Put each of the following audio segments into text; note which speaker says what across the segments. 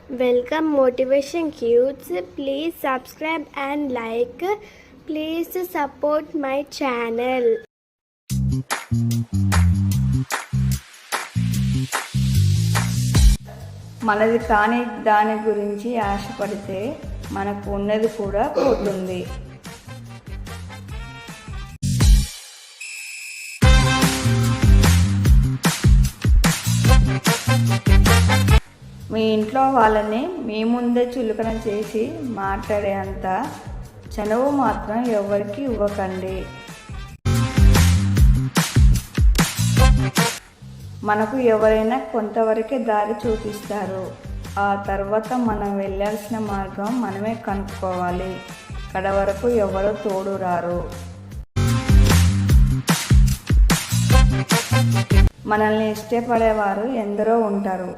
Speaker 1: Welcome Motivation Kids. Please subscribe and like. Please support my channel.
Speaker 2: మనది కాని దాని గురించి ఆశపడితే మనకు ఉన్నది కూడా పోతుంది. మీ ఇంట్లో వాళ్ళని మీ ముందే చులకన చేసి మాట్లాడే అంత చనువు మాత్రం ఎవరికి ఇవ్వకండి. మనకు ఎవరైనా కొంతవరకే దారి చూపిస్తారు. ఆ తర్వాత మనం వెళ్ళాల్సిన మార్గం మనమే కనుక్కోవాలి. కడ వరకు ఎవరు తోడు రారు. మనల్ని ఇష్టపడేవారు ఎందరో ఉంటారు,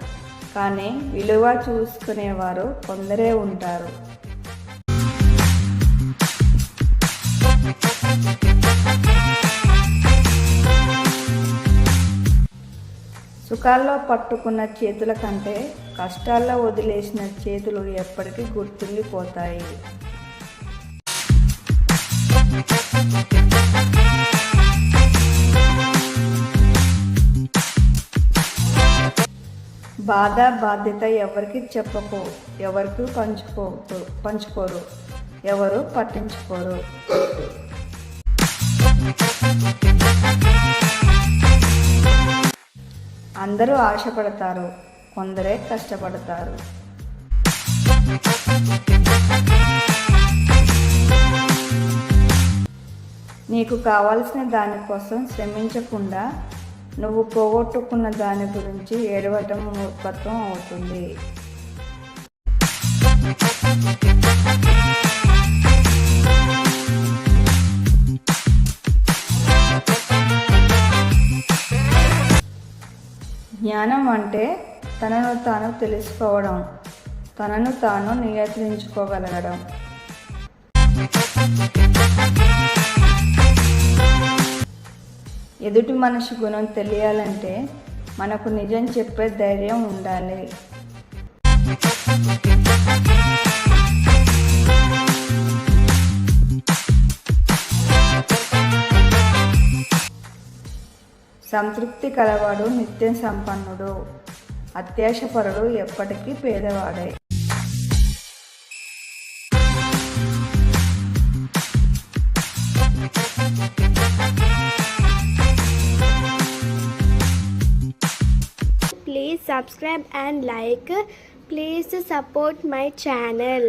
Speaker 2: కానీ విలువ చూసుకునేవారు కొందరే ఉంటారు. సుఖాల్లో పట్టుకున్న చేతుల కంటే కష్టాల్లో వదిలేసిన చేతులు ఎప్పటికీ గుర్తుండిపోతాయి. బాధ బాధ్యత ఎవరికి చెప్పకు, ఎవరికి పంచుకోరు, ఎవరు పట్టించుకోరు. అందరూ ఆశపడతారు, కొందరే కష్టపడతారు. నీకు కావాల్సిన దానికోసం శ్రమించకుండా నువ్వు పోగొట్టుకున్న దాని గురించి ఏడవటం మూర్ఖత్వం అవుతుంది. జ్ఞానం అంటే తనను తాను తెలుసుకోవడం, తనను తాను నియంత్రించుకోగలగడం. ఎదుటి మనిషి గుణం తెలియాలంటే మనకు నిజం చెప్పే ధైర్యం ఉండాలి. సంతృప్తి కలవాడు నిత్యం సంపన్నుడు, అత్యాశపరుడు ఎప్పటికీ పేదవాడే.
Speaker 1: Please subscribe and like. Please support my channel.